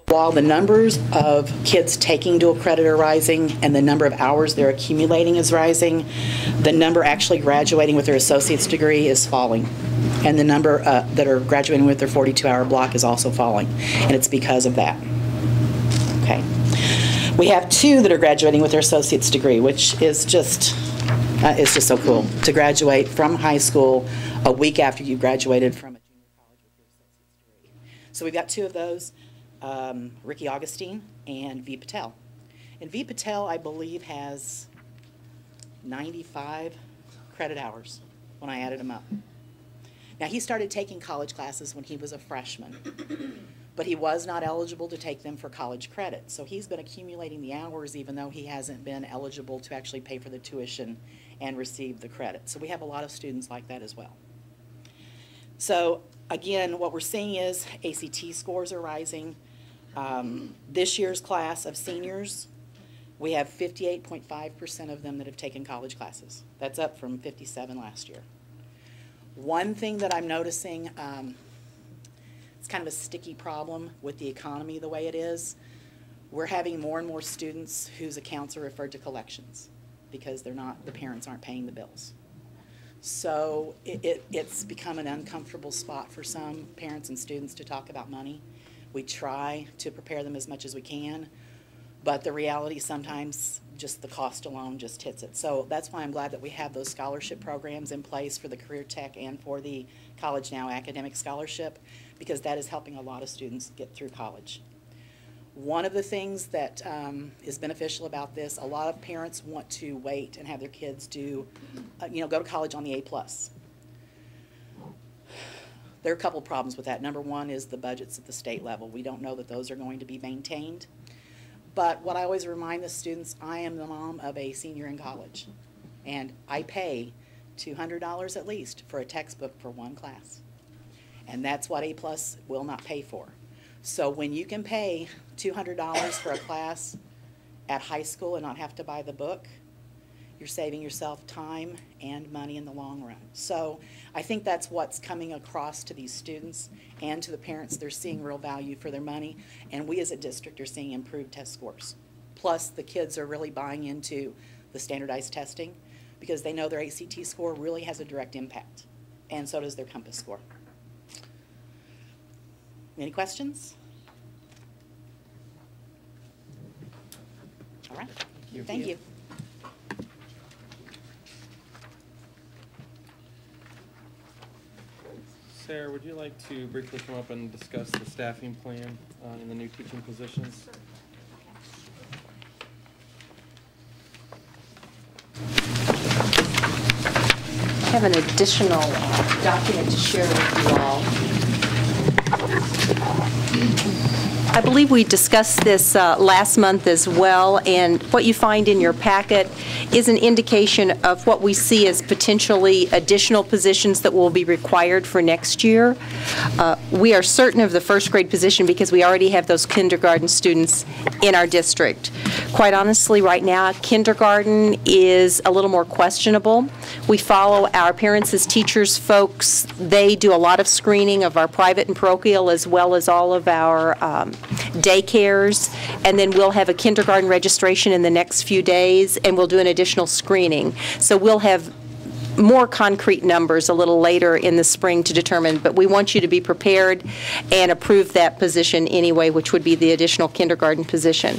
While the numbers of kids taking dual credit are rising and the number of hours they're accumulating is rising, the number actually graduating with their associate's degree is falling. And the number that are graduating with their 42-hour block is also falling. And it's because of that. Okay. We have 2 that are graduating with their associate's degree, which is just so cool to graduate from high school a week after you graduated from a junior college with your associate's degree. So we've got 2 of those. Ricky Augustine and V. Patel. And V. Patel, I believe, has 95 credit hours when I added him up. Now, he started taking college classes when he was a freshman, but he was not eligible to take them for college credit. So he's been accumulating the hours even though he hasn't been eligible to actually pay for the tuition and receive the credit. So we have a lot of students like that as well. So again, what we're seeing is ACT scores are rising. This year's class of seniors, we have 58.5% of them that have taken college classes. That's up from 57 last year. One thing that I'm noticing, it's kind of a sticky problem with the economy the way it is. We're having more and more students whose accounts are referred to collections because the parents aren't paying the bills. So it's become an uncomfortable spot for some parents and students to talk about money. We try to prepare them as much as we can, but the reality sometimes just the cost alone just hits it. So that's why I'm glad that we have those scholarship programs in place for the Career Tech and for the College Now Academic Scholarship, because that is helping a lot of students get through college. One of the things that is beneficial about this, a lot of parents want to wait and have their kids do, go to college on the A+. There are a couple of problems with that. Number one is the budgets at the state level. We don't know that those are going to be maintained. But what I always remind the students, I am the mom of a senior in college, and I pay $200 at least for a textbook for one class. And that's what A+ will not pay for. So when you can pay $200 for a class at high school and not have to buy the book, you're saving yourself time and money in the long run. So I think that's what's coming across to these students and to the parents. They're seeing real value for their money, and we as a district are seeing improved test scores. Plus, the kids are really buying into the standardized testing because they know their ACT score really has a direct impact, and so does their Compass score. Any questions? All right. Thank you. Sarah, would you like to briefly come up and discuss the staffing plan in the new teaching positions? I have an additional document to share with you all. I believe we discussed this last month as well, and what you find in your packet is an indication of what we see as potentially additional positions that will be required for next year. We are certain of the first grade position because we already have those kindergarten students in our district. Quite honestly, right now, kindergarten is a little more questionable. We follow our parents as teachers folks. They do a lot of screening of our private and parochial as well as all of our daycares, and then we'll have a kindergarten registration in the next few days, and we'll do an additional screening. So we'll have more concrete numbers a little later in the spring to determine, but we want you to be prepared and approve that position anyway, which would be the additional kindergarten position.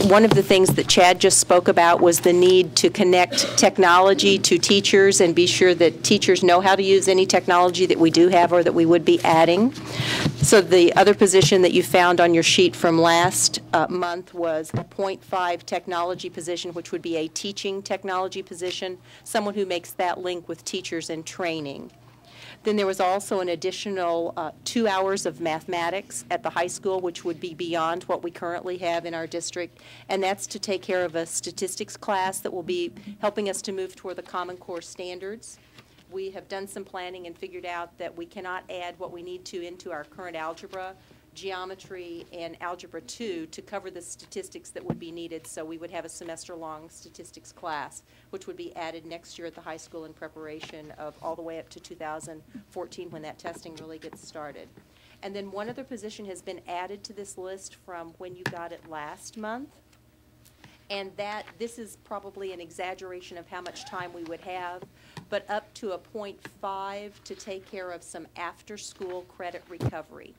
One of the things that Chad just spoke about was the need to connect technology to teachers and be sure that teachers know how to use any technology that we do have or that we would be adding. So the other position that you found on your sheet from last month was a .5 technology position, which would be a teaching technology position, someone who makes that link with teachers and training. Then there was also an additional 2 hours of mathematics at the high school, which would be beyond what we currently have in our district, and that's to take care of a statistics class that will be helping us to move toward the Common Core standards. We have done some planning and figured out that we cannot add what we need to into our current algebra, geometry, and algebra 2 to cover the statistics that would be needed, so we would have a semester-long statistics class, which would be added next year at the high school in preparation of all the way up to 2014 when that testing really gets started. And then one other position has been added to this list from when you got it last month. And this is probably an exaggeration of how much time we would have, but up to a 0.5 to take care of some after-school credit recovery.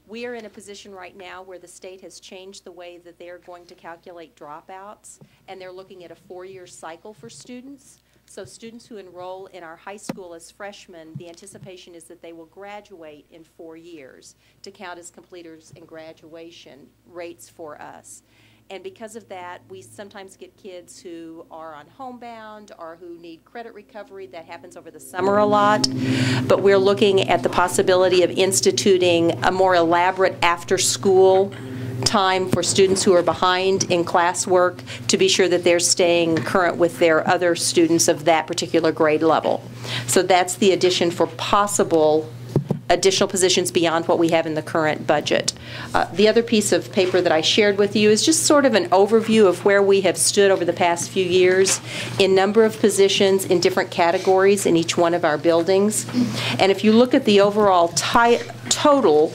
We are in a position right now where the state has changed the way that they're going to calculate dropouts, and they're looking at a 4-year cycle for students. So students who enroll in our high school as freshmen, the anticipation is that they will graduate in 4 years to count as completers and graduation rates for us. And because of that, we sometimes get kids who are on homebound or who need credit recovery. That happens over the summer a lot. But we're looking at the possibility of instituting a more elaborate after-school time for students who are behind in classwork to be sure that they're staying current with their other students of that particular grade level. So that's the addition for possible additional positions beyond what we have in the current budget. The other piece of paper that I shared with you is just sort of an overview of where we have stood over the past few years in number of positions in different categories in each one of our buildings. And if you look at the overall total,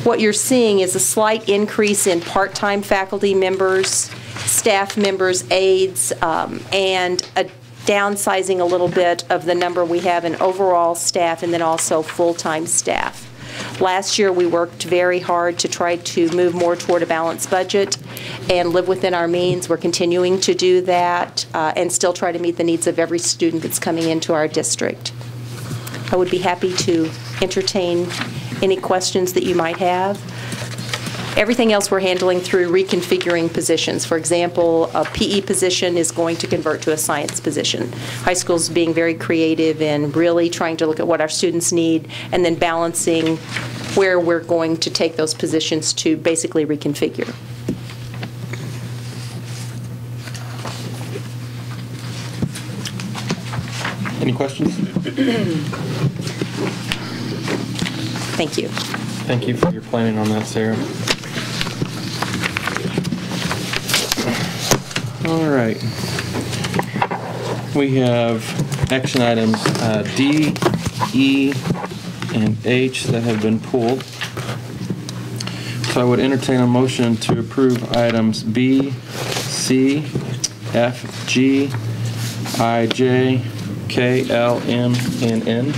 what you're seeing is a slight increase in part-time faculty members, staff members, aides, and a downsizing a little bit of the number we have in overall staff and then also full-time staff. Last year we worked very hard to try to move more toward a balanced budget and live within our means. We're continuing to do that and still try to meet the needs of every student that's coming into our district. I would be happy to entertain any questions that you might have. Everything else we're handling through reconfiguring positions. For example, a PE position is going to convert to a science position. High school's being very creative and really trying to look at what our students need and then balancing where we're going to take those positions to basically reconfigure. Any questions? Thank you. Thank you for your planning on that, Sarah. All right. We have action items D, E, and H that have been pulled. So I would entertain a motion to approve items B, C, F, G, I, J, K, L, M, and N.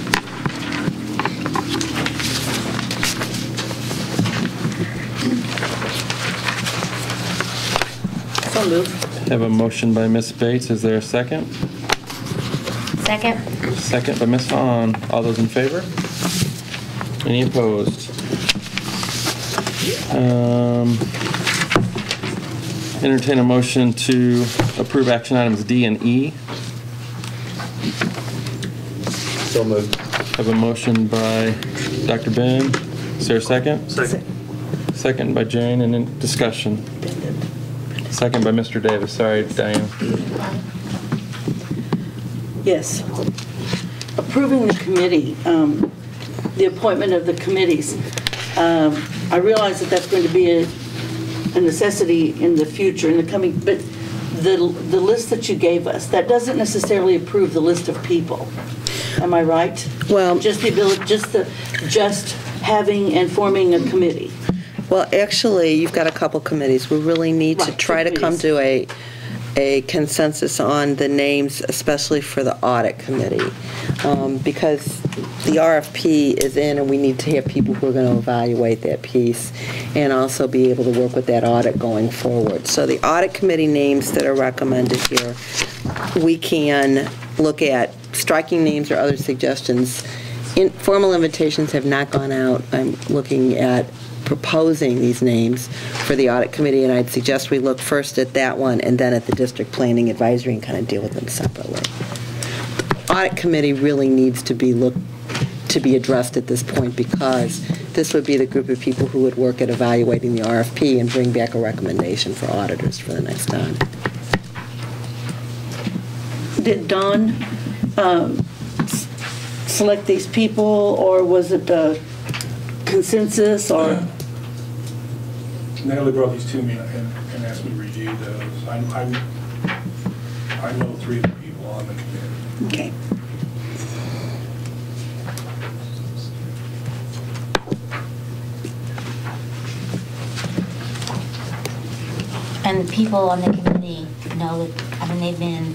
So moved. Have a motion by Ms. Bates. Is there a second? Second. Second by Ms. Hahn. All those in favor? Any opposed? Entertain a motion to approve action items D and E. So moved. Have a motion by Dr. Ben. Is there a second? Second. Second by Jane, and then discussion. Second by Mr. Davis. Sorry, Diane. Yes. Approving the committee, the appointment of the committees. I realize that that's going to be a necessity in the future, in the coming, but the list that you gave us, that doesn't necessarily approve the list of people. Am I right? Well, just the ability, just having and forming a committee. Well, actually, you've got a couple committees. We really need to try to come to a consensus on the names, especially for the audit committee, because the RFP is in and we need to have people who are going to evaluate that piece and also be able to work with that audit going forward. So the audit committee names that are recommended here, we can look at striking names or other suggestions. Formal invitations have not gone out. I'm looking at proposing these names for the audit committee, and I'd suggest we look first at that one and then at the district planning advisory and kind of deal with them separately. Audit committee really needs to be addressed at this point because this would be the group of people who would work at evaluating the RFP and bring back a recommendation for auditors for the next time. Did Don select these people, or was it a consensus, or? Natalie brought these to me and asked me to review those. I know 3 of the people on the committee. Okay. And the people on the committee know that, I mean, they've been,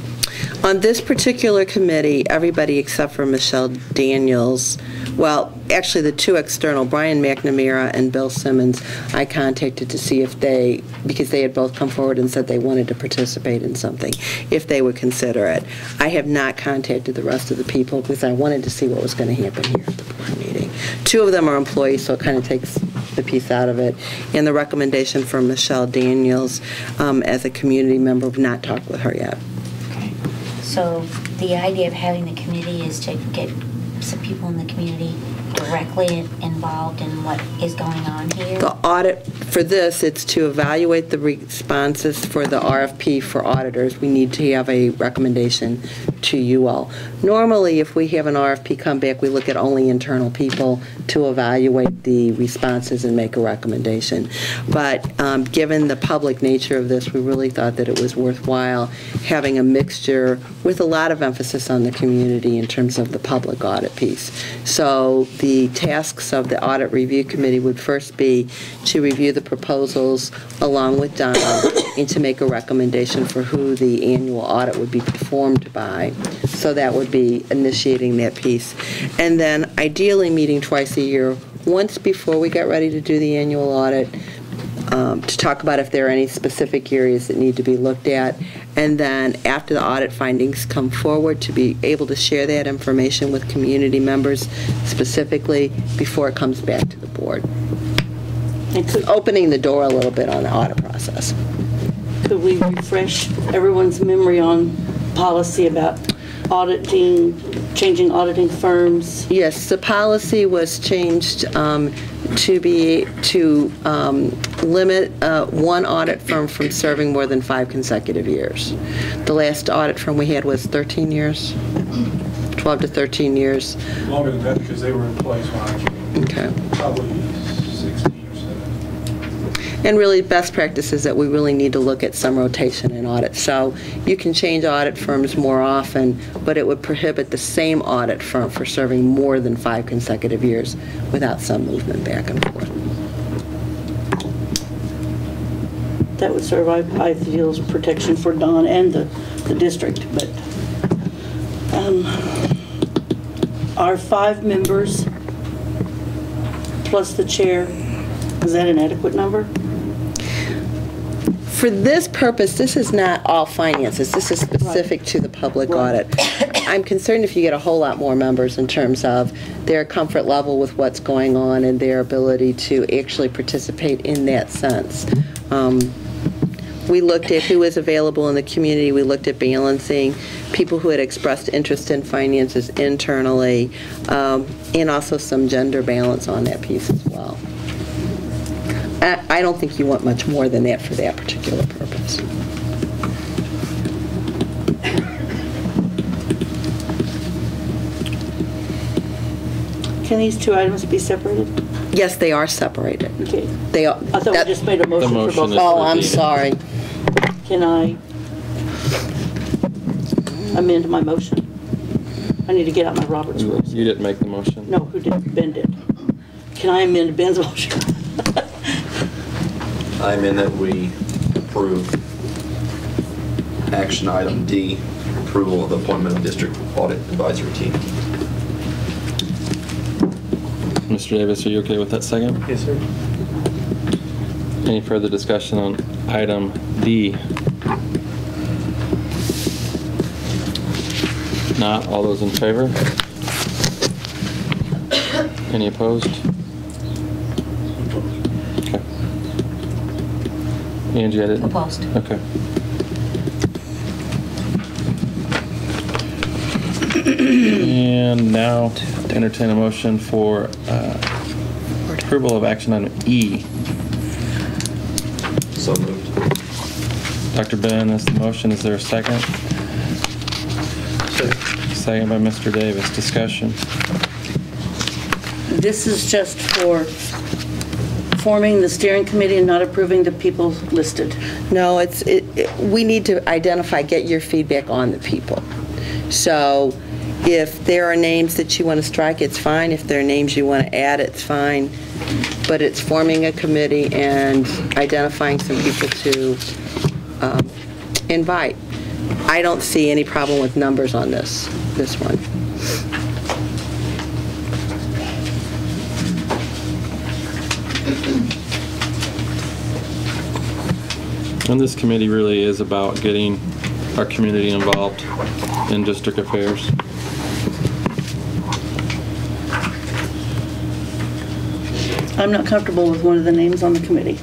On this particular committee, everybody except for Michelle Daniels, well, actually the two external, Brian McNamara and Bill Simmons, I contacted to see if they, because they had both come forward and said they wanted to participate in something, if they would consider it. I have not contacted the rest of the people because I wanted to see what was going to happen here at the board meeting. Two of them are employees, so it kind of takes the piece out of it. And the recommendation from Michelle Daniels as a community member, have not talked with her yet. so the idea of having the committee is to get some people in the community directly involved in what is going on here? The audit, for this, it's to evaluate the responses for the RFP for auditors. We need to have a recommendation to you all. Normally, if we have an RFP come back, we look at only internal people to evaluate the responses and make a recommendation. But given the public nature of this, we really thought that it was worthwhile having a mixture with a lot of emphasis on the community in terms of the public audit piece. So the tasks of the Audit Review Committee would first be to review the proposals along with Don and to make a recommendation for who the annual audit would be performed by. So that would be initiating that piece. And then ideally meeting twice a year, once before we get ready to do the annual audit, to talk about if there are any specific areas that need to be looked at, and then after the audit findings come forward, to be able to share that information with community members specifically before it comes back to the board. Opening the door a little bit on the audit process. Could we refresh everyone's memory on policy about auditing, changing auditing firms? Yes, the policy was changed to limit one audit firm from serving more than 5 consecutive years. The last audit firm we had was 13 years, 12 to 13 years. Longer than that because they were in place when I came. Okay. Probably 16 or 17. And really, best practice is that we really need to look at some rotation in audit. So you can change audit firms more often, but it would prohibit the same audit firm for serving more than 5 consecutive years without some movement back and forth. That would serve, I feel, as protection for Don and the district, but our 5 members plus the chair, is that an adequate number? For this purpose, this is not all finances. This is specific to the public audit. I'm concerned if you get a whole lot more members in terms of their comfort level with what's going on and their ability to actually participate in that sense. We looked at who was available in the community. We looked at balancing people who had expressed interest in finances internally, and also some gender balance on that piece as well. I don't think you want much more than that for that particular purpose. Can these 2 items be separated? Yes, they are separated. Okay. They are. I thought we just made a motion for motion both. is- Oh, I'm sorry. Can I amend my motion? I need to get out my Robert's rules. You didn't make the motion. No, who did? Ben did. Can I amend Ben's motion? I amend that we approve action item D, approval of the appointment of district audit advisory team. Mr. Davis, are you okay with that second? Yes, sir. Any further discussion on item D? Not, all those in favor? Any opposed? Okay. Angie, I didn't. Opposed. Okay. And now to entertain a motion for approval of action item E. So moved. Dr. Ben is the motion. Is there a second? Second by Mr. Davis. Discussion. This is just for forming the steering committee and not approving the people listed. No, we need to identify, get your feedback on the people. So if there are names that you want to strike, it's fine. If there are names you want to add, it's fine. But it's forming a committee and identifying some people to invite. I don't see any problem with numbers on this one. And this committee really is about getting our community involved in district affairs. I'm not comfortable with one of the names on the committee.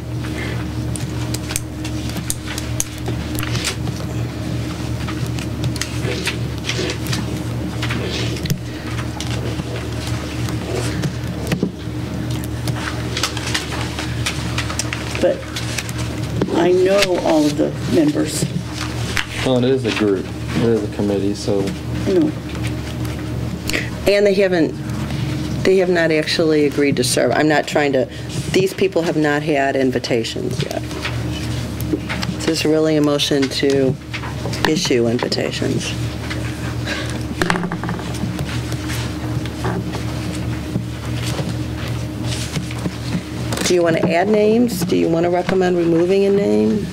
But I know all of the members. Well, it is a group, it is a committee, so. No. And they have not actually agreed to serve. I'm not trying to, these people have not had invitations yet. This is really a motion to issue invitations. Do you want to add names? Do you want to recommend removing a name?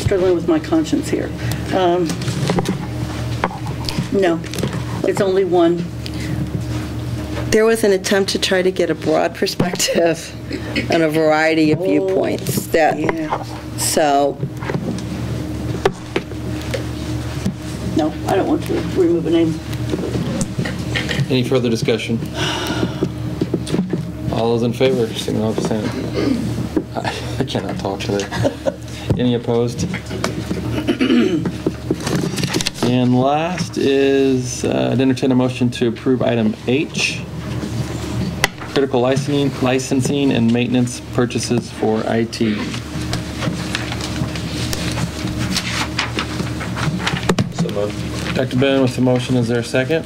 Struggling with my conscience here. No, it's only one. There was an attempt to try to get a broad perspective on a variety of viewpoints. Yeah. So, No, I don't want to remove a name. Any further discussion? All those in favor, signal by saying aye. I cannot talk today. Any opposed? And last is, I'd entertain a motion to approve item H, critical licensing and maintenance purchases for IT. So moved. Dr. Ben with the motion, is there a second?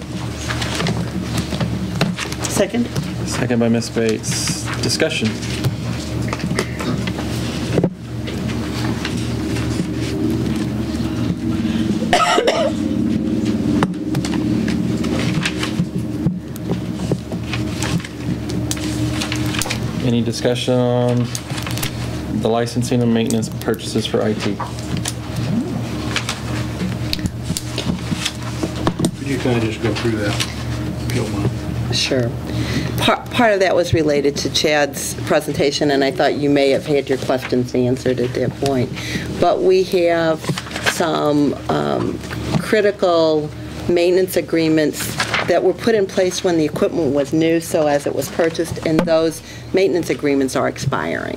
Second? Second by Ms. Bates. Discussion. Any discussion on the licensing and maintenance purchases for IT? Could you kind of just go through that, if you don't mind? sure. Part of that was related to Chad's presentation, and I thought you may have had your questions answered at that point. But we have some critical maintenance agreements that were put in place when the equipment was new, so as it was purchased, and those maintenance agreements are expiring.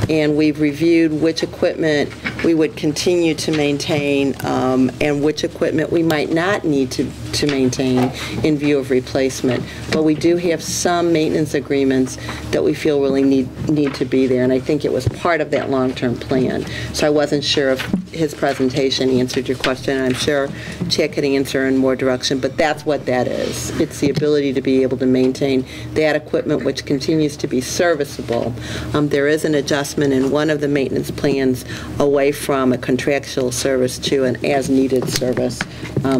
And we've reviewed which equipment we would continue to maintain and which equipment we might not need to maintain in view of replacement. But we do have some maintenance agreements that we feel really need to be there, and I think it was part of that long-term plan. So I wasn't sure if his presentation answered your question, and I'm sure Chad could answer in more direction, but that's what that is. It's the ability to be able to maintain that equipment which continues to be serviceable. There is an adjustment in one of the maintenance plans away from a contractual service to an as-needed service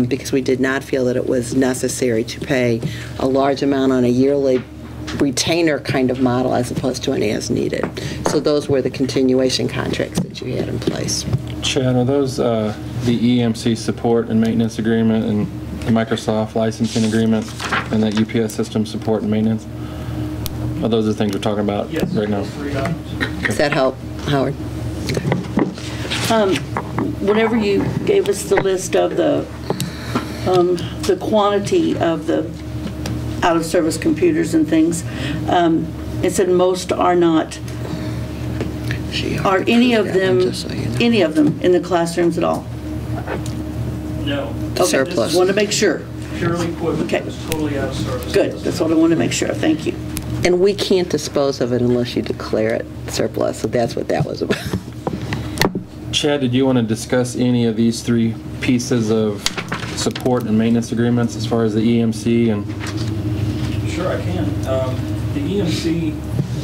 because we did not feel that it was necessary to pay a large amount on a yearly retainer kind of model as opposed to an as-needed. So those were the continuation contracts that you had in place. Chad, are those the EMC support and maintenance agreement and the Microsoft licensing agreement and that UPS system support and maintenance? Are those the things we're talking about right now? Does that help, Howard? Whenever you gave us the list of the quantity of the out-of-service computers and things, it said most are not. Are any of them in the classrooms at all? No. The surplus. Just want to make sure. Purely equipment Okay. that was totally out of service. Good, that's what I want to make sure of. Thank you. And we can't dispose of it unless you declare it surplus, so that's what that was about. Chad, did you want to discuss any of these three pieces of support and maintenance agreements as far as the EMC and? Sure, I can. The EMC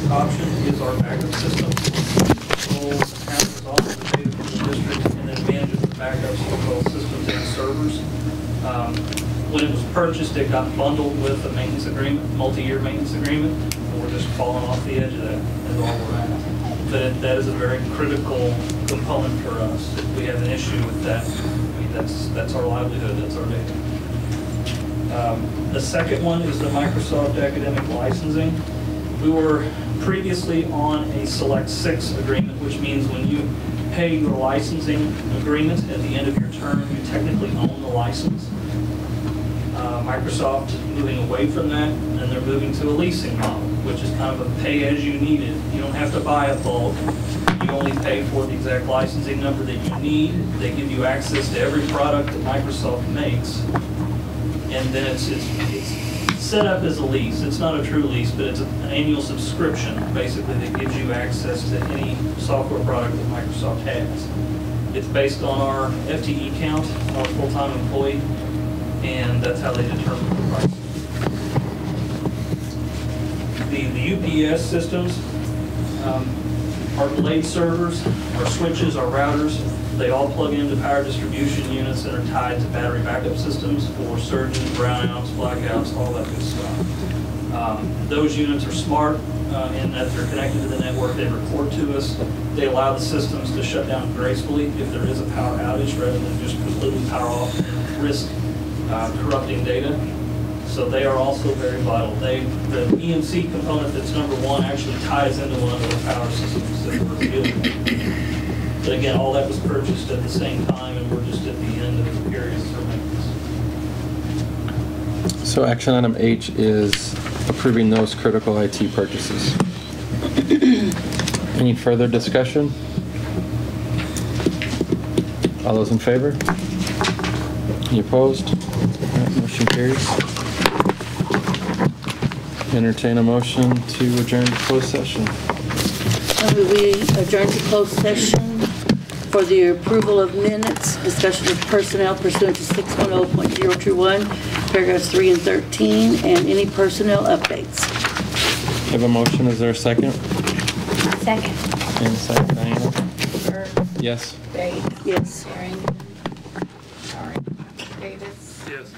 option is our backup system. Controls and handles all of the data from the district and then manages the backups for both systems and servers. When it was purchased, it got bundled with a maintenance agreement, multi-year maintenance agreement. And we're just falling off the edge of that is all we're at. But that is a very critical component for us. If we have an issue with that, I mean, that's our livelihood, that's our data. The second one is the Microsoft academic licensing. We were previously on a Select 6 agreement, which means when you pay your licensing agreement at the end of your term, you technically own the license. Microsoft moving away from that, and they're moving to a leasing model, which is kind of a pay-as-you-need it. You don't have to buy a bulk. You only pay for the exact licensing number that you need. They give you access to every product that Microsoft makes. And then it's set up as a lease. It's not a true lease, but it's an annual subscription, basically, that gives you access to any software product that Microsoft has. It's based on our FTE count, our full-time employee, and that's how they determine the price. The UPS systems, our blade servers, our switches, our routers, they all plug into power distribution units that are tied to battery backup systems for surges, brownouts, blackouts, all that good stuff. Those units are smart in that they're connected to the network. They report to us. They allow the systems to shut down gracefully if there is a power outage rather than just completely power off and risk corrupting data. So they are also very vital. The EMC component that's number one actually ties into one of the power systems that we're dealing with. But again, all that was purchased at the same time, and we're just at the end of the period for maintenance. So action item H is approving those critical IT purchases. Any further discussion? All those in favor? Any opposed? All right, motion carries. Entertain a motion to adjourn to closed session. We adjourn to closed session for the approval of minutes, discussion of personnel pursuant to 610.021, paragraphs 3 and 13, and any personnel updates. Have a motion. Is there a second? Second. And second, Diana? Bird, Yes. Bates, Yes. Barrington, sorry, Davis. Yes.